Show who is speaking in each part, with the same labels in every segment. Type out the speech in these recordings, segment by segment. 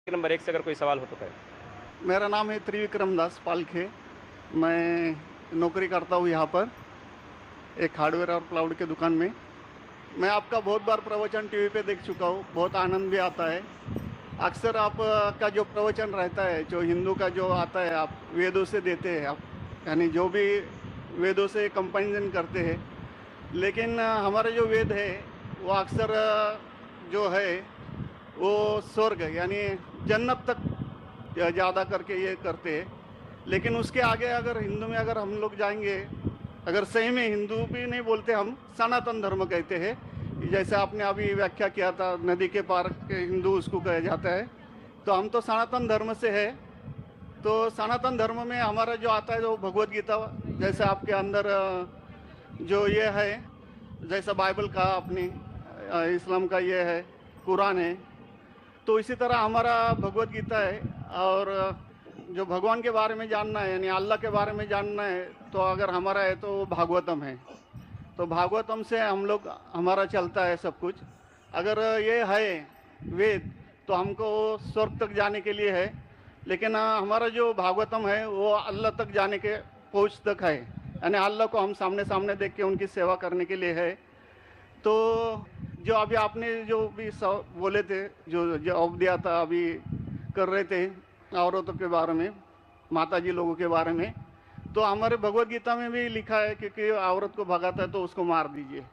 Speaker 1: Number 1 से अगर कोई सवाल हो तो करें।
Speaker 2: मेरा नाम है त्रिविक्रम दास पालखे। मैं नौकरी करता हूँ यहाँ पर एक हार्डवेयर और क्लाउड के दुकान में। मैं आपका बहुत बार प्रवचन टीवी पे देख चुका हूँ, बहुत आनंद भी आता है। अक्सर आप का जो प्रवचन रहता है, जो हिंदू का जो आता है, आप वेदों से देते हैं, आप यानी जो भी वेदों से कंपेरिजन करते हैं। लेकिन हमारे जो वेद है वो अक्सर जो है वो स्वर्ग यानी जन्नत तक ज़्यादा करके ये करते हैं। लेकिन उसके आगे अगर हिंदू में अगर हम लोग जाएंगे, अगर सही में हिंदू भी नहीं बोलते, हम सनातन धर्म कहते हैं। जैसे आपने अभी व्याख्या किया था, नदी के पार के हिंदू उसको कहा जाता है। तो हम तो सनातन धर्म से है। तो सनातन धर्म में हमारा जो आता है जो भगवत गीता, जैसे आपके अंदर जो ये है, जैसा बाइबल का आपने इस्लाम का ये है, कुरान है, तो इसी तरह हमारा भगवत गीता है। और जो भगवान के बारे में जानना है यानी अल्लाह के बारे में जानना है, तो अगर हमारा है तो भागवतम है। तो भागवतम से हम लोग हमारा चलता है सब कुछ। अगर ये है वेद, तो हमको स्वर्ग तक जाने के लिए है। लेकिन हमारा जो भागवतम है वो अल्लाह तक जाने के पहुँच तक है, यानी अल्लाह को हम सामने सामने देख के उनकी सेवा करने के लिए है। तो जो अभी आपने जो भी बोले थे, जो जवाब दिया था अभी कर रहे थे औरतों के बारे में, माता जी लोगों के बारे में, तो हमारे भगवत गीता में भी लिखा है कि औरत को भगाता है तो उसको मार दीजिए।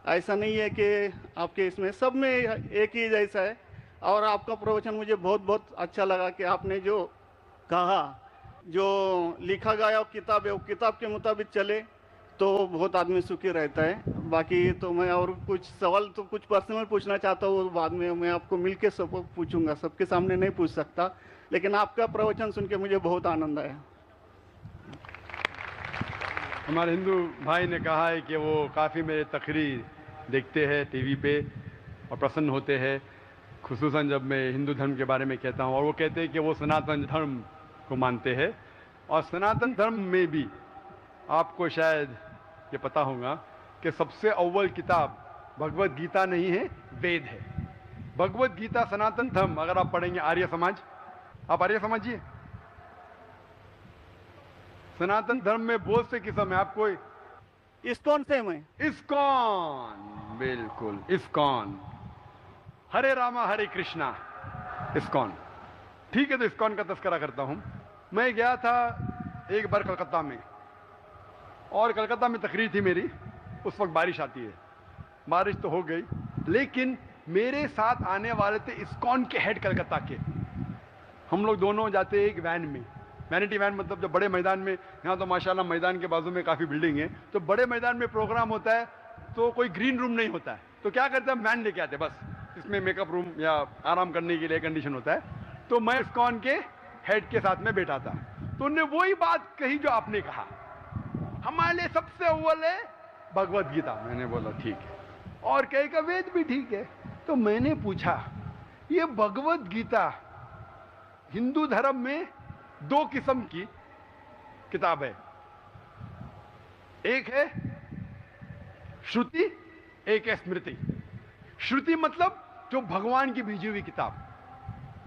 Speaker 2: ऐसा नहीं है कि आपके इसमें सब में एक ही जैसा है। और आपका प्रवचन मुझे बहुत बहुत अच्छा लगा कि आपने जो कहा, जो लिखा गया किताब है वो किताब के मुताबिक चले तो बहुत आदमी सुखी रहता है। बाकी तो मैं और कुछ सवाल तो कुछ पर्सनल पूछना चाहता हूँ, बाद में मैं आपको मिलके सब पूछूंगा, सबके सामने नहीं पूछ सकता। लेकिन आपका प्रवचन सुन के मुझे बहुत आनंद आया।
Speaker 3: हमारे हिंदू भाई ने कहा है कि वो काफ़ी मेरे तकरीर देखते हैं टीवी पे और प्रसन्न होते हैं, खुसूसन जब मैं हिंदू धर्म के बारे में कहता हूँ। और वो कहते हैं कि वो सनातन धर्म को मानते हैं। और सनातन धर्म में भी आपको शायद ये पता होगा कि सबसे अव्वल किताब भगवत गीता नहीं है, वेद है। भगवत गीता सनातन धर्म अगर आप पढ़ेंगे, आर्य समाज, आप आर्य समझिए, सनातन धर्म में बहुत से किस्म है। आपको
Speaker 2: इस्कॉन से मैं
Speaker 3: इस्कॉन, बिल्कुल इस्कॉन, हरे रामा हरे कृष्णा, इस्कॉन, ठीक है। तो इस्कॉन का तस्करा करता हूं। मैं गया था एक बार कलकत्ता में, और कलकत्ता में तकरीर थी मेरी। उस वक्त बारिश आती है, बारिश तो हो गई, लेकिन मेरे साथ आने वाले थे इस्कॉन के हेड कलकत्ता के। हम लोग दोनों जाते एक वैन में, वैनिटी वैन, मतलब जब बड़े मैदान में, यहाँ तो माशाल्लाह मैदान के बाजू में काफ़ी बिल्डिंग है, तो बड़े मैदान में प्रोग्राम होता है तो कोई ग्रीन रूम नहीं होता है, तो क्या करते हैं, वैन लेके आते, बस इसमें मेकअप रूम या आराम करने के लिए कंडीशन होता है। तो मैं इस्कॉन के हेड के साथ में बैठा था, तो उन्होंने वही बात कही जो आपने कहा, हमारे लिए सबसे अव्वल है भगवत गीता। मैंने बोला ठीक है, और कहे का वेद भी ठीक है। तो मैंने पूछा, ये भगवत गीता हिंदू धर्म में दो किस्म की किताब है, एक है श्रुति, एक है स्मृति। श्रुति मतलब जो भगवान की भेजी हुई किताब,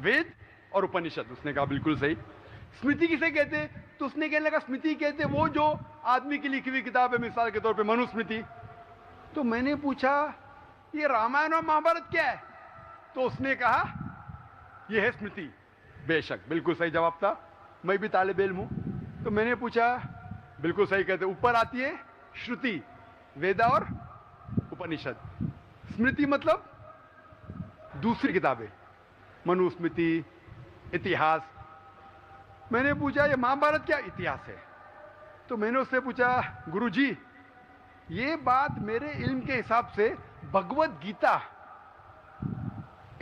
Speaker 3: वेद और उपनिषद। उसने कहा बिल्कुल सही। स्मृति किसे कहते, तो उसने कहने लगा स्मृति कहते वो जो आदमी की लिखी हुई किताब है, मिसाल के तौर पे मनुस्मृति। तो मैंने पूछा ये रामायण और महाभारत क्या है, तो उसने कहा ये है स्मृति। बेशक बिल्कुल सही जवाब था, मैं भी तालिब इल्म हूं। तो मैंने पूछा, बिल्कुल सही कहते, ऊपर आती है श्रुति, वेदा और उपनिषद। स्मृति मतलब दूसरी किताबें, मनुस्मृति, इतिहास। मैंने पूछा ये महाभारत क्या इतिहास है, तो मैंने उससे पूछा गुरुजी ये बात मेरे इल्म के हिसाब से भगवत गीता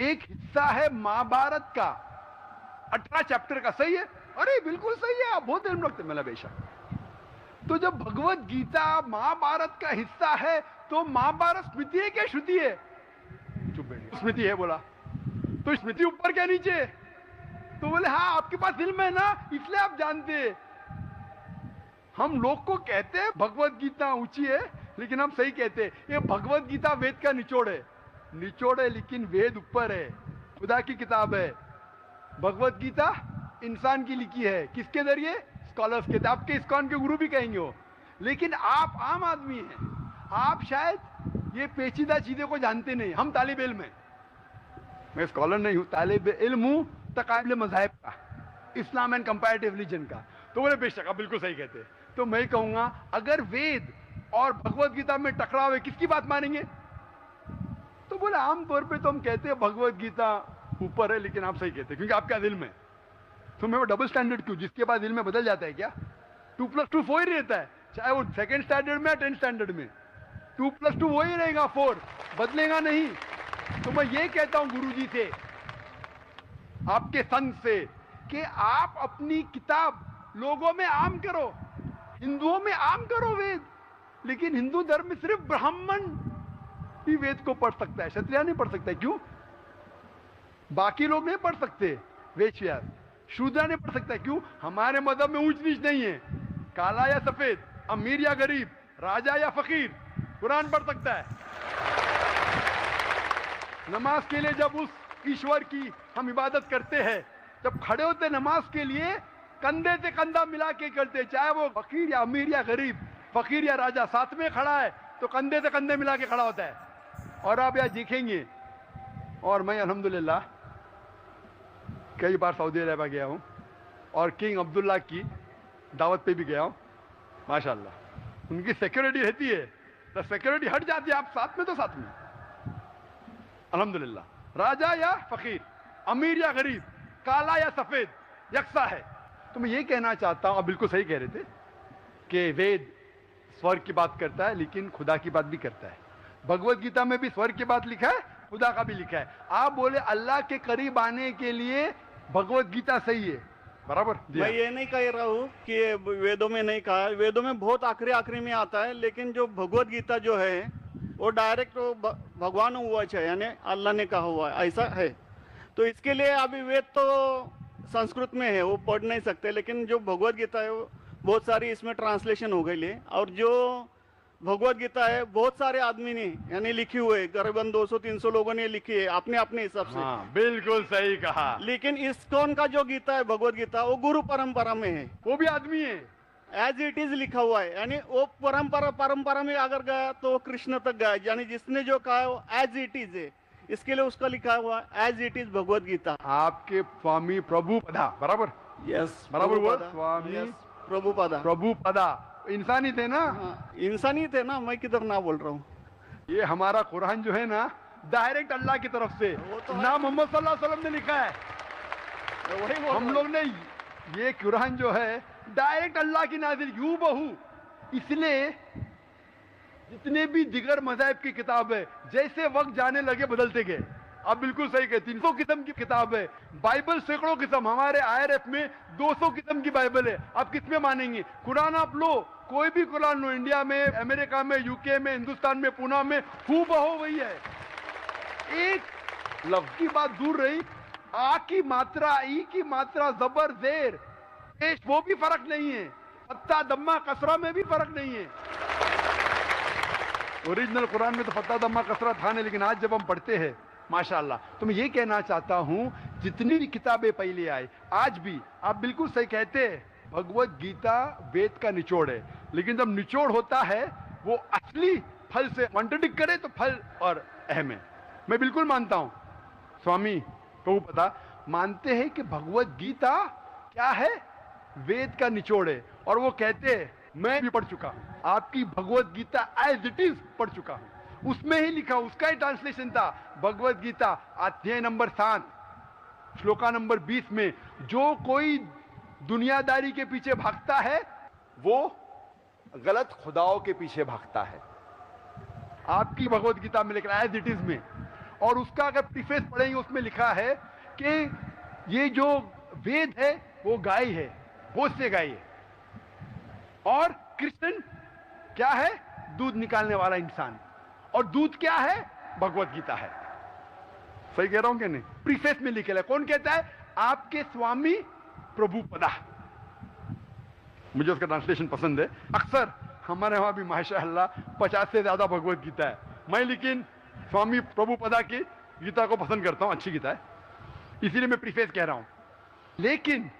Speaker 3: एक हिस्सा है महाभारत का, 18 चैप्टर का, सही है? अरे बिल्कुल सही है, आप बहुत इल्म रखते। मेरा बेशक। तो जब भगवत गीता महाभारत का हिस्सा है तो महाभारत स्मृति है क्या श्रुति है? चुप बैठ, स्मृति है बोला। तो स्मृति ऊपर क्या नीचे? तो बोले हाँ आपके पास इल्म है ना, इसलिए आप जानते हैं। हम लोग को कहते हैं भगवत गीता ऊंची है, लेकिन हम सही कहते हैं ये भगवत गीता वेद का निचोड़ है। निचोड़ है लेकिन वेद ऊपर है, खुदा की किताब है। भगवत गीता इंसान की लिखी है, किसके जरिए? स्कॉलर्स के। आपके इस्कॉन के गुरु भी कहेंगे वो, लेकिन आप आम आदमी हैं, आप शायद ये पेचीदा चीजें को जानते नहीं। हम तालिब इल्म हैं, मैं स्कॉलर नहीं हूं, तालिब इल्म हूं तकाबले मज़ाहिब का, इस्लाम एंड कंपैरेटिव रिलीजन का। तो बोले बेशक आप बिल्कुल सही कहते हैं। तो मैं कहूंगा अगर वेद और भगवत गीता में टकराव है, किसकी बात मानेंगे? तो बोले आमतौर पे तो हम कहते हैं भगवत गीता ऊपर है, लेकिन आप सही कहते हैं क्योंकि आपका दिल में। तो मैं वो डबल स्टैंडर्ड क्यों? जिसके बाद दिल में बदल जाता है क्या? 2+2 4 ही रहता है, चाहे वो सेकंड स्टैंडर्ड में या 10th स्टैंडर्ड में 2+2 वो ही रहेगा, 4 बदलेगा नहीं। तो मैं ये कहता हूं गुरुजी से, आपके संग से, कि आप अपनी किताब लोगों में आम करो, हिंदुओं में आम करो वेद। लेकिन हिंदू धर्म में सिर्फ ब्राह्मण ही वेद को पढ़ सकता है, क्षत्रिय नहीं पढ़ सकता है। क्यों? बाकी लोग नहीं पढ़ सकते, वैश्य शूद्र नहीं पढ़ सकता। क्यों? हमारे मजहब में ऊंच नीच नहीं है, काला या सफेद, अमीर या गरीब, राजा या फकीर, कुरान पढ़ सकता है। नमाज के लिए जब उस ईश्वर की हम इबादत करते हैं, जब खड़े होते नमाज के लिए, कंधे से कंधा मिला के करते, चाहे वो फकीर या अमीर या गरीब, फकीर या राजा साथ में खड़ा है तो कंधे से कंधे मिला के खड़ा होता है। और आप यहाँ देखेंगे, और मैं अल्हम्दुलिल्लाह कई बार सऊदी अरब गया हूँ और किंग अब्दुल्ला की दावत पे भी गया हूँ, माशाल्लाह उनकी सिक्योरिटी रहती है, तो सिक्योरिटी हट जाती है, आप साथ में तो साथ में, अल्हम्दुलिल्लाह। राजा या फकीर, अमीर या गरीब, काला या सफेद, यकसा है। तो मैं ये कहना चाहता हूँ, आप बिल्कुल सही कह रहे थे कि वेद स्वर्ग की बात करता है, लेकिन खुदा की बात भी करता है। भगवत गीता में भी स्वर्ग की बात लिखा है, खुदा का भी लिखा है। आप बोले अल्लाह के करीब आने के लिए भगवत गीता सही है, बराबर।
Speaker 2: मैं ये नहीं कह रहा हूँ कि ये वेदों में नहीं कहा है, वेदों में बहुत आखिरी में आता है, लेकिन जो भगवत गीता जो है वो डायरेक्ट भगवान हुआ है, यानी अल्लाह ने कहा हुआ है, ऐसा है। तो इसके लिए अभी वेद तो संस्कृत में है, वो पढ़ नहीं सकते, लेकिन जो भगवत गीता है वो बहुत सारी इसमें ट्रांसलेशन हो गई है। और जो भगवत गीता है बहुत सारे आदमी ने यानी लिखी हुई है, करीबन 200-300 लोगों ने लिखी है अपने अपने हिसाब से।
Speaker 3: हाँ, बिल्कुल सही कहा।
Speaker 2: लेकिन इस्कॉन का जो गीता है, भगवत गीता, वो गुरु परंपरा में है,
Speaker 3: वो भी आदमी है,
Speaker 2: एज इट इज लिखा हुआ है। यानी वो परंपरा में अगर गया तो कृष्ण तक गया, यानी जिसने जो कहा है वो एज इट इज है, इसके लिए उसका लिखा हुआ as it is Bhagavad Gita.
Speaker 3: आपके स्वामी प्रभुपदा, बराबर,
Speaker 2: यस
Speaker 3: बराबर हुआ, स्वामी प्रभुपदा इंसानी थे ना?
Speaker 2: हाँ, इंसानी थे ना, मैं किधर ना बोल रहा हूँ।
Speaker 3: ये हमारा कुरान जो है ना, डायरेक्ट अल्लाह की तरफ से
Speaker 2: तो
Speaker 3: ना मोहम्मद सल्लल्लाहु अलैहि वसल्लम ने लिखा है,
Speaker 2: वही
Speaker 3: हम लोग ने ये कुरान जो है डायरेक्ट अल्लाह की नाज़िल यूं बहू। इसलिए जितने भी दिगर मज़ाहिब की किताब है, जैसे वक्त जाने लगे बदलते गए। आप बिल्कुल सही कहते, 300 किस्म की किताब है, बाइबल सैकड़ों किस्म, हमारे IRF में 200 किस्म की बाइबल है। आप किस में मानेंगे? कुरान आप लो, कोई भी कुरान लो, इंडिया में, अमेरिका में, यूके में, हिंदुस्तान में, पूना में, हूबहू वही है। एक लफ्ज की बात दूर रही, आ की मात्रा, ई की मात्रा, जबर जेर पेश, वो भी फर्क नहीं है, फत्ता दम्मा कसरा में भी फर्क नहीं है। ओरिजिनल कुरान में तो फत्ता दम्मा कसरा था नहीं, लेकिन आज जब हम पढ़ते हैं माशाअल्लाह। तो मैं ये कहना चाहता हूं, जितनी भी किताबें पहले आए, आज भी आप बिल्कुल सही कहते हैं, भगवत गीता वेद का निचोड़ है। लेकिन जब निचोड़ होता है वो असली फल से कॉन्ट्रडिक्ट करे तो फल और अहम है। मैं बिल्कुल मानता हूं, स्वामी प्रभुपदा मानते हैं कि भगवत गीता क्या है, वेद का निचोड़ है। और वो कहते हैं, मैं भी पढ़ चुका हूं, आपकी Bhagavad Gita as it is पढ़ चुका हूं, उसमें ही लिखा, उसका ही ट्रांसलेशन था। भगवत गीता अध्याय नंबर 7 श्लोका नंबर 20 में, जो कोई दुनियादारी के पीछे भागता है वो गलत खुदाओं के पीछे भागता है। आपकी भगवत गीता में लिखा है एज इट इज में, और उसका अगर प्रीफेस पढ़ेंगे उसमें लिखा है कि ये जो वेद है वो गाय है, बहुत से गाय है, और कृष्ण क्या है, दूध निकालने वाला इंसान, और दूध क्या है, भगवत गीता है। सही कह रहा हूं कि नहीं? प्रीफेस में लिखे है, कौन कहता है? आपके स्वामी प्रभुपदा। मुझे उसका ट्रांसलेशन पसंद है। अक्सर हमारे वहां भी माशाअल्लाह 50 से ज्यादा भगवत गीता है, मैं लेकिन स्वामी प्रभुपदा की गीता को पसंद करता हूं, अच्छी गीता है, इसीलिए मैं प्रीफेस कह रहा हूं। लेकिन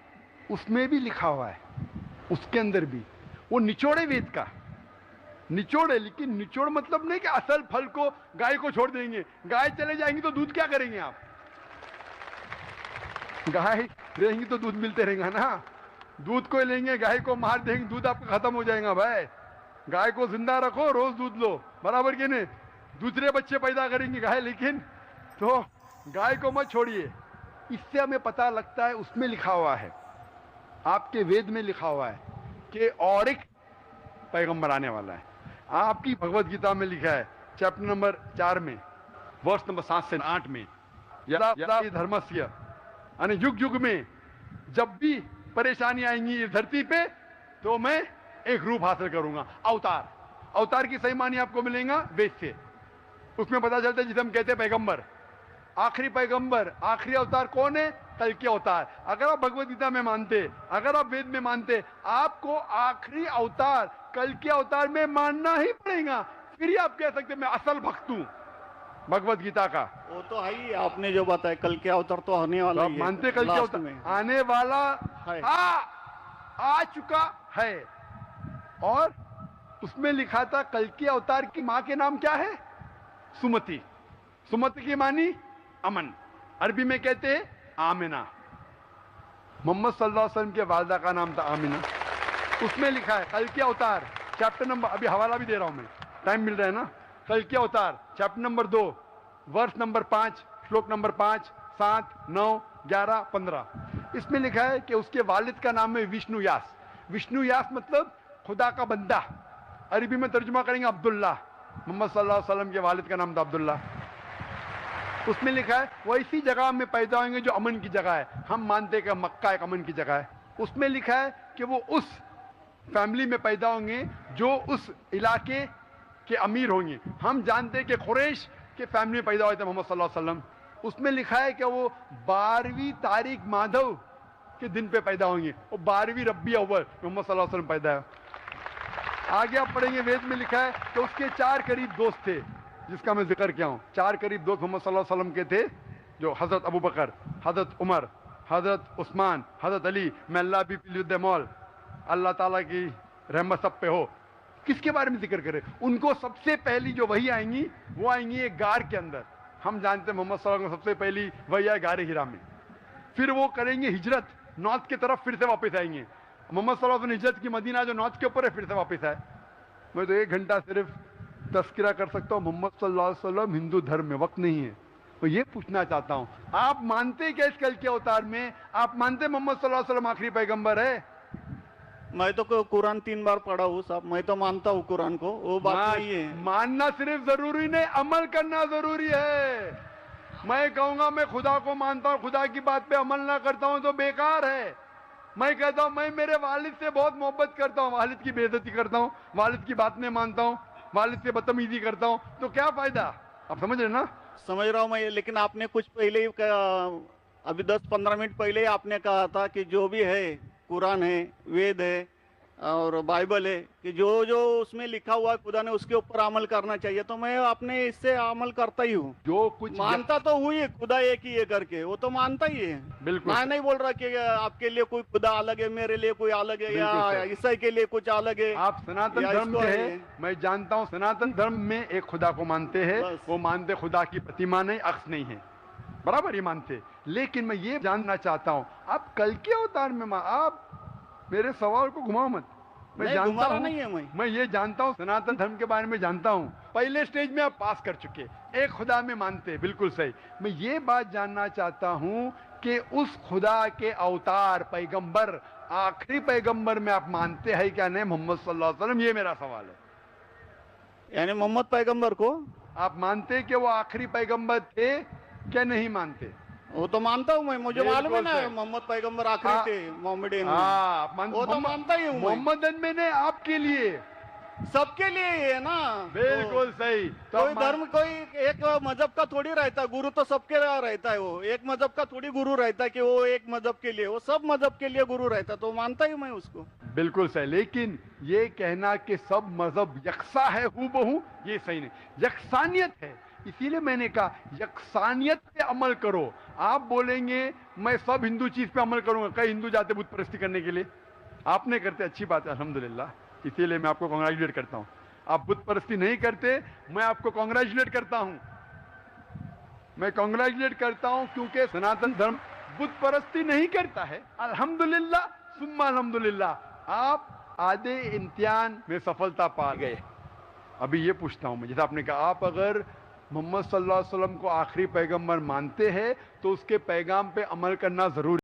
Speaker 3: उसमें भी लिखा हुआ है, उसके अंदर भी वो निचोड़े वेद का निचोड़ है। लेकिन निचोड़ मतलब नहीं कि असल फल को गाय को छोड़ देंगे, गाय चले जाएंगी तो दूध क्या करेंगे आप? गाय रहेंगी तो दूध मिलते रहेगा ना। दूध को लेंगे, गाय को मार देंगे, दूध आपका खत्म हो जाएगा भाई। गाय को जिंदा रखो, रोज दूध लो, बराबर के नहीं? दूसरे बच्चे पैदा करेंगे गाय, लेकिन तो गाय को मत छोड़िए। इससे हमें पता लगता है, उसमें लिखा हुआ है, आपके वेद में लिखा हुआ है कि और एक पैगंबर आने वाला है। आपकी भगवत गीता में लिखा है चैप्टर नंबर 4 में वर्ष नंबर 7 से 8 में, यदा धर्मस्य, यानी युग युग में जब भी परेशानी आएंगी इस धरती पे तो मैं एक रूप हासिल करूंगा, अवतार। अवतार की सही मानी आपको मिलेगा वेद से। उसमें पता चलता है जिसे हम कहते हैं पैगंबर, आखिरी पैगंबर, आखिरी अवतार कौन है? कल के अवतार। अगर आप भगवत गीता में मानते, अगर आप वेद में मानते, आपको आखिरी अवतार कल के अवतार में मानना ही पड़ेगा। फिर ही आप कह सकते मैं असल भक्त हूं भगवत गीता का।
Speaker 2: वो तो है ही, आपने जो बताया कल के अवतार तो आने वाला
Speaker 3: तो आप
Speaker 2: ही है,
Speaker 3: मानते कल के
Speaker 2: लास्ट
Speaker 3: अवतार
Speaker 2: में।
Speaker 3: आने वाला
Speaker 2: है।
Speaker 3: आ चुका है। और उसमें लिखा था कल के अवतार की मां के नाम क्या है? सुमति। सुमति की मानी अमन, अरबी में कहते हैं आमिना। मोहम्मद सल्लल्लाहु अलैहि वसल्लम के वालिदा का नाम था आमिना। उसमें लिखा है कल के अवतार, चैप्टर नंबर, अभी हवाला भी दे रहा हूं मैं, टाइम मिल रहा है ना। कल के अवतार चैप्टर नंबर 2 वर्ष नंबर 5 श्लोक नंबर 5, 7, 9, 11, 15। इसमें लिखा है कि उसके वालिद का नाम है विष्णु यास। विष्णु यास मतलब खुदा का बंदा। अरबी में तर्जुमा करेंगे अब्दुल्ला। मोहम्मद सल्लल्लाहु अलैहि वसल्लम के वालिद का नाम था अब्दुल्ला। उसमें लिखा है वो इसी जगह में पैदा होंगे जो अमन की जगह है। हम मानते हैं कि मक्का एक अमन की जगह है। उसमें लिखा है कि वो उस फैमिली में पैदा होंगे जो उस इलाके के अमीर होंगे। हम जानते हैं कि कुरैश के फैमिली में पैदा हुए थे मोहम्मद सल्लल्लाहु अलैहि वसल्लम। उसमें लिखा है कि वो 12वीं तारीख माधव के दिन पे पैदा होंगे। वो 12वीं रब्बी अव्वल मोहम्मद सल्लल्लाहु अलैहि वसल्लम पैदा है। आगे आप पढ़ेंगे, वेद में लिखा है कि उसके 4 करीब दोस्त थे, जिसका मैं जिक्र किया हूं। 4 करीब दोस्त मोहम्मद सल्लल्लाहु अलैहि वसल्लम के थे, जो हजरत अबू बकर, हजरत उमर, हजरत उस्मान, हजरत अली। मैं अल्लाह भी मौल, अल्लाह ताला की रहमत सब पे हो। किसके बारे में जिक्र करें? उनको सबसे पहली जो वही आएंगी वो आएंगी एक गार के अंदर। हम जानते हैं मोहम्मद सल्लल्लाहु अलैहि वसल्लम सबसे पहली वही आए गार हिरा में। फिर वो करेंगे हिजरत, नॉर्थ की तरफ फिर से वापस आएंगे। मोहम्मद सल्लल्लाहु अलैहि वसल्लम हिजरत की मदीना जो नॉर्थ के ऊपर है, फिर से वापस आए। मैं तो 1 घंटा सिर्फ तस्करा कर सकता हूँ। मोहम्मद सल्लल्लाहु अलैहि वसल्लम हिंदू धर्म में वक्त नहीं है। तो ये पूछना चाहता हूँ, आप मानते क्या इस कल के अवतार में? आप मानते मोहम्मद सल्लल्लाहु अलैहि वसल्लम आखिरी पैगंबर है?
Speaker 2: मैं तो कुरान 3 बार पढ़ा हूँ साहब, मैं तो मानता हूँ कुरान को, वो बात नहीं है।
Speaker 3: मानना सिर्फ जरूरी नहीं, अमल करना जरूरी है। मैं कहूंगा मैं खुदा को मानता हूँ, खुदा की बात पे अमल ना करता हूँ तो बेकार है। मैं कहता हूँ मैं मेरे वालिद से बहुत मोहब्बत करता हूँ, वालिद की बेइज्जती करता हूँ, वालिद की बात नहीं मानता हूँ, वालिद से बदतमीजी करता हूँ, तो क्या फायदा? आप समझ रहे ना?
Speaker 2: समझ रहा हूँ मैं, लेकिन आपने कुछ पहले ही अभी 10-15 मिनट पहले ही आपने कहा था कि जो भी है, कुरान है, वेद है और बाइबल है, कि जो जो उसमें लिखा हुआ है खुदा ने उसके ऊपर अमल करना चाहिए। तो मैं अपने इससे अमल करता ही हूँ।
Speaker 3: जो कुछ
Speaker 2: मानता तो हुई है खुदा एक ही है करके, वो तो मानता ही है।
Speaker 3: बिल्कुल।
Speaker 2: मैं नहीं बोल रहा कि आपके लिए कोई खुदा अलग है, मेरे लिए कोई अलग है, या ईसाई के लिए कुछ अलग है।
Speaker 3: आप सनातन धर्म के हैं, मैं जानता हूँ सनातन धर्म में एक खुदा को मानते हैं। वो मानते खुदा की प्रतिमा नहीं, अक्स नहीं है, बराबर ये मानते। लेकिन मैं ये जानना चाहता हूँ, आप कल के अवतार में आप मेरे सवाल को घुमाओ मत। मैं जानता हूँ,
Speaker 2: नहीं है
Speaker 3: मैं ये जानता हूँ, सनातन धर्म के बारे में जानता हूँ। पहले स्टेज में आप पास कर चुके, एक खुदा में मानते, बिल्कुल सही। मैं ये बात जानना चाहता हूँ कि उस खुदा के अवतार पैगंबर, आखिरी पैगंबर में आप मानते हैं क्या नहीं? मोहम्मद सल्लल्लाहु अलैहि वसल्लम, ये मेरा सवाल है।
Speaker 2: यानी मोहम्मद पैगंबर को
Speaker 3: आप मानते कि वो आखिरी पैगंबर थे क्या नहीं मानते?
Speaker 2: वो तो मानता हूँ मैं, मुझे मालूम है ना मोहम्मद पैगंबर आखिरी थे मोहम्मदियन में। वो तो मानता ही हूँ।
Speaker 3: मोहम्मदन में ने आपके लिए,
Speaker 2: सबके लिए है ना।
Speaker 3: बिल्कुल सही।
Speaker 2: तो कोई धर्म, कोई एक मजहब का थोड़ी रहता है गुरु, तो सबके लिए रहता है। वो एक मजहब का थोड़ी गुरु रहता है कि वो एक मजहब के लिए, वो सब मजहब के लिए गुरु रहता है। तो मानता ही मैं उसको।
Speaker 3: बिल्कुल सही। लेकिन ये कहना कि सब मजहब यकसा है हूबहू, ये सही नहीं। यकसानियत है, इसीलिए मैंने कहा यकसानियत पे अमल करो। आप बोलेंगे मैं सब हिंदू चीज पे अमल करूंगा, कई हिंदू जाते बुत परस्ती करने के लिए, आप नहीं करते, अच्छी बात है अल्हम्दुलिल्लाह, इसीलिए मैं आपको कांग्रेचुलेट करता हूं। आप बुत परस्ती नहीं करते, मैं आपको कांग्रेचुलेट करता हूं, मैं कांग्रेचुलेट करता हूं, क्योंकि सनातन धर्म बुत परस्ती नहीं करता है। अल्हम्दुलिल्लाह सुम्मा अल्हम्दुलिल्लाह, आप आधे इम्तिहान में सफलता पा गए। अभी ये पूछता हूं मैं, जैसे आपने कहा, आप अगर मोहम्मद सल्लल्लाहु अलैहि वसल्लम को आखिरी पैगंबर मानते हैं तो उसके पैगाम पे अमल करना जरूरी